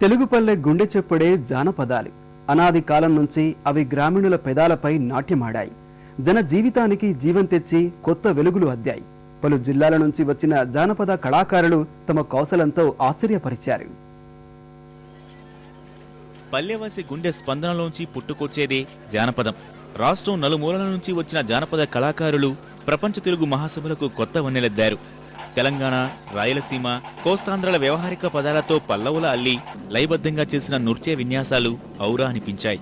తెలుగుపల్లె గుండె చెప్పుడే జానపదాలు. అనాది కాలం నుంచి అవి గ్రామీణుల పెదాలపై నాట్యమాడాయి. జన జీవితానికి జీవం తెచ్చి కొత్త వెలుగులు అద్దాయి. పలు జిల్లాల నుంచి వచ్చిన జానపద కళాకారులు తమ కౌశలంతో ఆశ్చర్యపరిచారు. పల్లెవాసి గుండె స్పందనలోంచి పుట్టుకొచ్చేదే జానపదం. రాష్ట్రం నలుమూలల నుంచి వచ్చిన జానపద కళాకారులు ప్రపంచ తెలుగు మహాసభలకు కొత్త వన్నెలెద్దారు. తెలంగాణ, రాయలసీమ, కోస్తాంధ్రల వ్యవహారిక పదాలతో పల్లవుల అల్లి లయబద్ధంగా చేసిన నృత్య విన్యాసాలు ఔరా అనిపించాయి.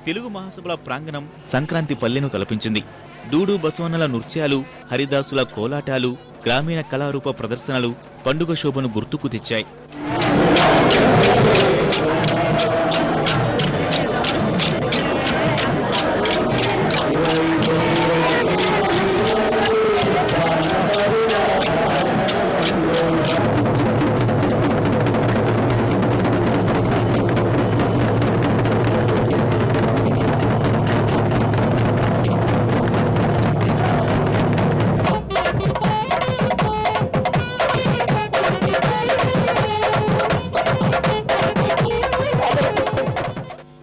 తెలుగు మహాసభల ప్రాంగణం సంక్రాంతి పల్లెను తలపించింది. డూడు బసవన్నల నృత్యాలు, హరిదాసుల కోలాటాలు, గ్రామీణ కళారూప ప్రదర్శనలు పండుగ శోభను గుర్తుకు తెచ్చాయి.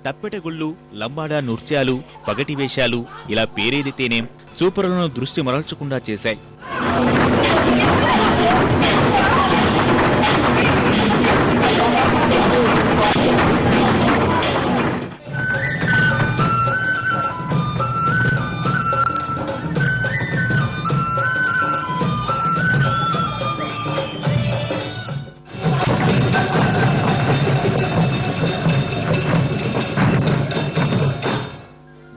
తప్పెటగుళ్ళు, లంబాడా నృత్యాలు, పగటి వేషాలు ఇలా పేరేదితేనేం చూపరులను దృష్టి మరల్చకుండా చేశాయి.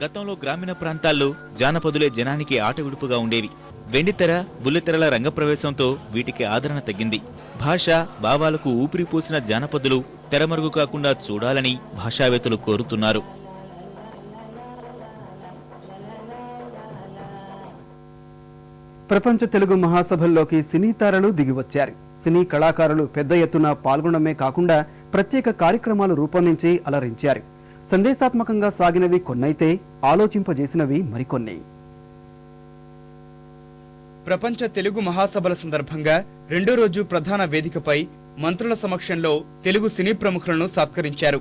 గతంలో గ్రామీణ ప్రాంతాల్లో జానపదులే జనానికి ఆట విడుపుగా ఉండేవి. వెండితెర, బుల్లితెరల రంగప్రవేశంతో వీటికి ఆదరణ తగ్గింది. భాష, భావాలకు ఊపిరిపోసిన జానపదులు తెరమరుగు కాకుండా చూడాలని భాషావేత్తలు కోరుతున్నారు. ప్రపంచ తెలుగు మహాసభల్లోకి సినీ తారలు దిగివచ్చారు. సినీ కళాకారులు పెద్ద ఎత్తున పాల్గొనడమే కాకుండా ప్రత్యేక కార్యక్రమాలు రూపొందించి అలరించారు. సందేశాత్మకంగా సాగినవి కొన్నైతే ఆలోచింపజేసినవి మరికొన్ని. ప్రపంచ తెలుగు మహాసభల సందర్భంగా రెండో రోజు ప్రధాన వేదికపై మంత్రుల సమక్షంలో తెలుగు సినీ ప్రముఖులను సత్కరించారు.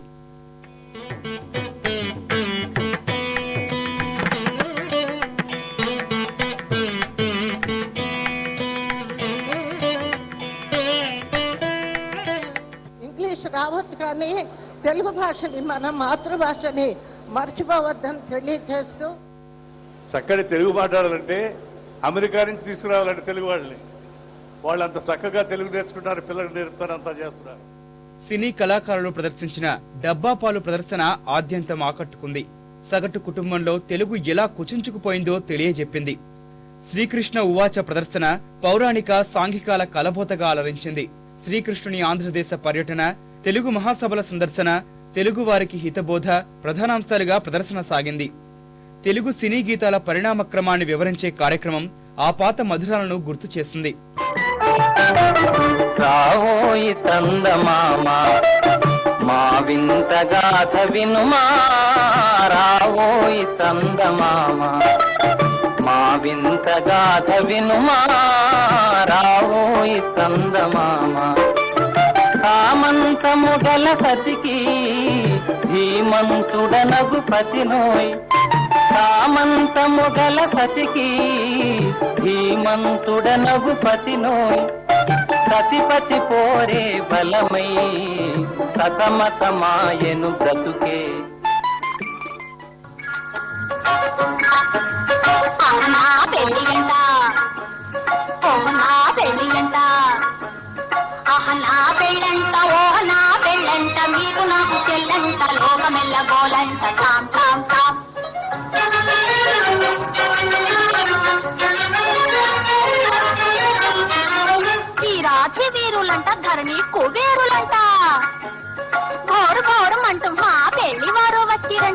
ఇంగ్లీష్ రావద్దు కానీ తెలుగు భాషని, మన మాతృభాషని మర్చిపోవద్దని తెలియజేస్తూ, చక్కటి తెలుగు మాట్లాడాలంటే అమెరికా నుంచి తీసుకురావాలంటే తెలుగు వాళ్ళు అంత చక్కగా తెలుగు నేర్చుకుంటారు, పిల్లలకు నేర్పుతారు, అంతా చేస్తున్నారు. సినీ కళాకారులు ప్రదర్శించిన డబ్బాపాలు ప్రదర్శన ఆద్యంతం ఆకట్టుకుంది. సగటు కుటుంబంలో తెలుగు ఎలా కుచించుకుపోయిందో తెలియజెప్పింది. శ్రీకృష్ణ ఉవాచ ప్రదర్శన పౌరాణిక సాంఘికాల కలబోతగా అలరించింది. శ్రీకృష్ణుని ఆంధ్రదేశ పర్యటన, తెలుగు మహాసభల సందర్శన, తెలుగు వారికి హితబోధ ప్రధానాంశాలుగా ప్రదర్శన సాగింది. తెలుగు సినీ గీతాల పరిణామ క్రమాన్ని వివరించే కార్యక్రమం ఆ పాత మధురాలను గుర్తు చేసింది. రావోయి చందమామ మా వింత గాథ వినుమా, రావోయి చందమామ మా వింత గాథ వినుమా, రావోయి చందమామ సామంతము గల సతికి ధీమంతుడనగు పతినోయ్, సామంతము గల సతికి ధీమంతుడనగు పతినోయ్, సతిపతి పోరే బలమై సతమతమాయను బ్రతుకే. నా పెళ్ళి అంట ఓహ నా పెళ్ళి అంట ఆహ నా పెళ్ళంట ఓహ నా పెళ్ళంట మీకు నాకు చెల్లంట లోకమెల్ల గోలంట తాం తాం తాం ఈ రాత్రి వీరులంట ధరణి కుబేరులంట ఘోరు ఘోరం అంటూ మా పెళ్లి వారు వచ్చిరంట